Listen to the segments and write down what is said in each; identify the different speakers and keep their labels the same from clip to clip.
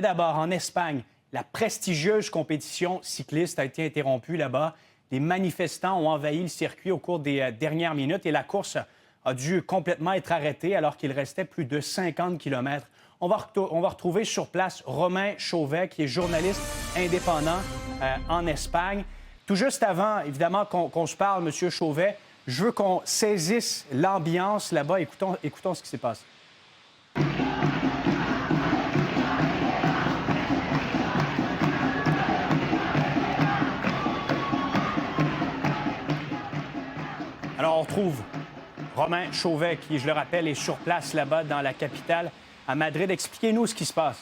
Speaker 1: D'abord, en Espagne, la prestigieuse compétition cycliste a été interrompue là-bas. Les manifestants ont envahi le circuit au cours des dernières minutes et la course a dû complètement être arrêtée alors qu'il restait plus de 50 kilomètres. On va retrouver sur place Romain Chauvet, qui est journaliste indépendant en Espagne. Tout juste avant, évidemment, qu'on se parle, M. Chauvet, je veux qu'on saisisse l'ambiance là-bas. Écoutons ce qui s'est passé. Alors, on retrouve Romain Chauvet, qui, je le rappelle, est sur place là-bas dans la capitale, à Madrid. Expliquez-nous ce qui se passe.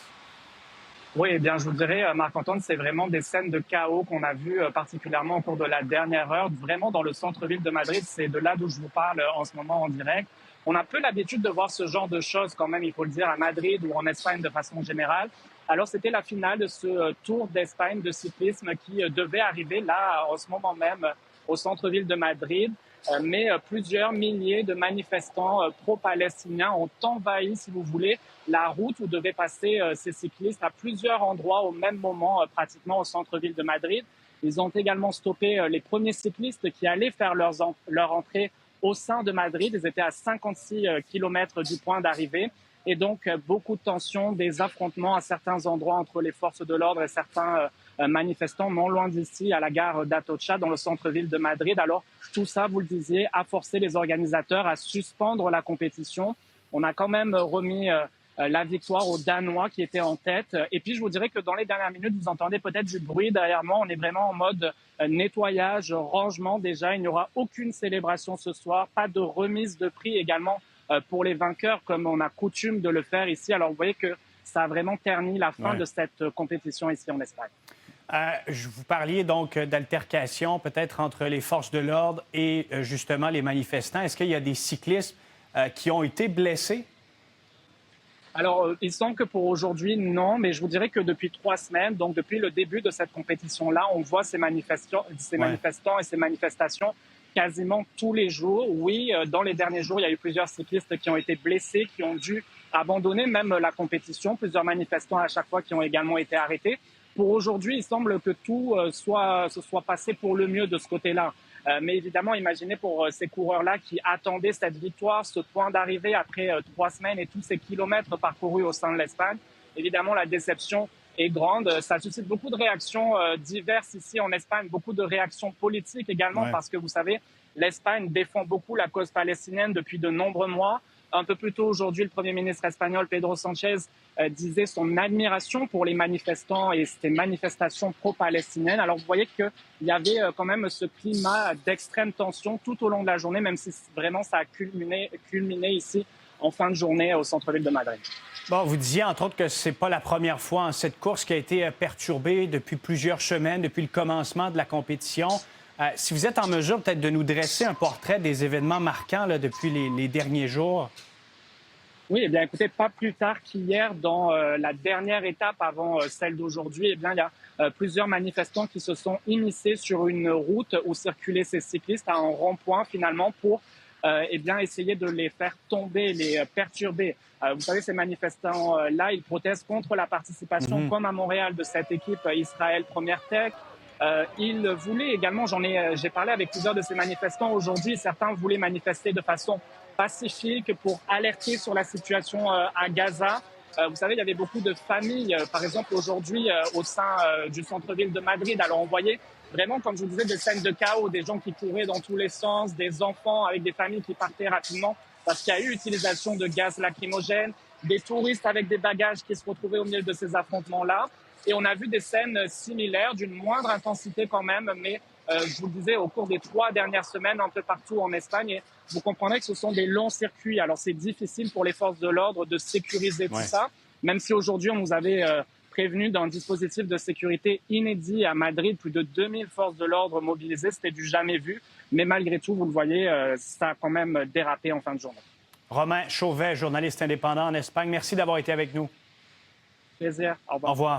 Speaker 2: Oui, eh bien, je vous dirais, Marc-Antoine, c'est vraiment des scènes de chaos qu'on a vues particulièrement au cours de la dernière heure, vraiment dans le centre-ville de Madrid. C'est de là d'où je vous parle en ce moment en direct. On a peu l'habitude de voir ce genre de choses quand même, il faut le dire, à Madrid ou en Espagne de façon générale. Alors, c'était la finale de ce Tour d'Espagne de cyclisme qui devait arriver là, en ce moment même, au centre-ville de Madrid. Mais plusieurs milliers de manifestants pro-palestiniens ont envahi, si vous voulez, la route où devaient passer ces cyclistes à plusieurs endroits au même moment, pratiquement au centre-ville de Madrid. Ils ont également stoppé les premiers cyclistes qui allaient faire leur entrée au sein de Madrid. Ils étaient à 56 kilomètres du point d'arrivée. Et donc, beaucoup de tensions, des affrontements à certains endroits entre les forces de l'ordre et certains manifestants non loin d'ici, à la gare d'Atocha, dans le centre-ville de Madrid. Alors, tout ça, vous le disiez, a forcé les organisateurs à suspendre la compétition. On a quand même remis la victoire aux Danois qui étaient en tête. Et puis, je vous dirais que dans les dernières minutes, vous entendez peut-être du bruit derrière moi. On est vraiment en mode nettoyage, rangement déjà. Il n'y aura aucune célébration ce soir, pas de remise de prix également pour les vainqueurs, comme on a coutume de le faire ici. Alors, vous voyez que ça a vraiment terni la fin de cette compétition ici en Espagne.
Speaker 1: Vous parliez donc d'altercation peut-être entre les forces de l'ordre et justement les manifestants. Est-ce qu'il y a des cyclistes qui ont été blessés?
Speaker 2: Alors, il semble que pour aujourd'hui, non, mais je vous dirais que depuis 3 semaines, donc depuis le début de cette compétition-là, on voit ces manifestants et ces manifestations quasiment tous les jours. Oui, dans les derniers jours, il y a eu plusieurs cyclistes qui ont été blessés, qui ont dû abandonner même la compétition. Plusieurs manifestants à chaque fois qui ont également été arrêtés. Pour aujourd'hui, il semble que tout se soit passé pour le mieux de ce côté-là. Mais évidemment, imaginez pour ces coureurs-là qui attendaient cette victoire, ce point d'arrivée après 3 semaines et tous ces kilomètres parcourus au sein de l'Espagne. Évidemment, la déception est grande. Ça suscite beaucoup de réactions diverses ici en Espagne, beaucoup de réactions politiques également, parce que vous savez, l'Espagne défend beaucoup la cause palestinienne depuis de nombreux mois. Un peu plus tôt aujourd'hui, le Premier ministre espagnol, Pedro Sánchez, disait son admiration pour les manifestants et ces manifestations pro-palestiniennes. Alors, vous voyez qu'il y avait quand même ce climat d'extrême tension tout au long de la journée, même si vraiment ça a culminé ici en fin de journée au centre-ville de Madrid.
Speaker 1: Bon, vous disiez, entre autres, que ce n'est pas la première fois cette course qui a été perturbée depuis plusieurs semaines, depuis le commencement de la compétition. Si vous êtes en mesure peut-être de nous dresser un portrait des événements marquants là, depuis les derniers jours.
Speaker 2: Oui, eh bien, écoutez, pas plus tard qu'hier, dans la dernière étape avant celle d'aujourd'hui, eh bien, il y a plusieurs manifestants qui se sont immiscés sur une route où circulaient ces cyclistes à un rond-point finalement pour eh bien, essayer de les faire tomber, les perturber. Vous savez, ces manifestants-là, ils protestent contre la participation, comme à Montréal, de cette équipe Israël Première Tech. Ils voulaient également, j'ai parlé avec plusieurs de ces manifestants aujourd'hui, certains voulaient manifester de façon pacifique pour alerter sur la situation à Gaza. Vous savez, il y avait beaucoup de familles, par exemple aujourd'hui au sein du centre-ville de Madrid. Alors on voyait vraiment, comme je vous disais, des scènes de chaos, des gens qui couraient dans tous les sens, des enfants avec des familles qui partaient rapidement parce qu'il y a eu utilisation de gaz lacrymogène, des touristes avec des bagages qui se retrouvaient au milieu de ces affrontements-là. Et on a vu des scènes similaires, d'une moindre intensité quand même, mais je vous le disais, au cours des 3 dernières semaines, un peu partout en Espagne. Et vous comprendrez que ce sont des longs circuits. Alors, c'est difficile pour les forces de l'ordre de sécuriser tout ça, même si aujourd'hui, on nous avait prévenu d'un dispositif de sécurité inédit à Madrid. Plus de 2000 forces de l'ordre mobilisées, c'était du jamais vu. Mais malgré tout, vous le voyez, ça a quand même dérapé en fin de journée.
Speaker 1: Romain Chauvet, journaliste indépendant en Espagne, merci d'avoir été avec nous.
Speaker 2: Plaisir. Au revoir.
Speaker 1: Au revoir.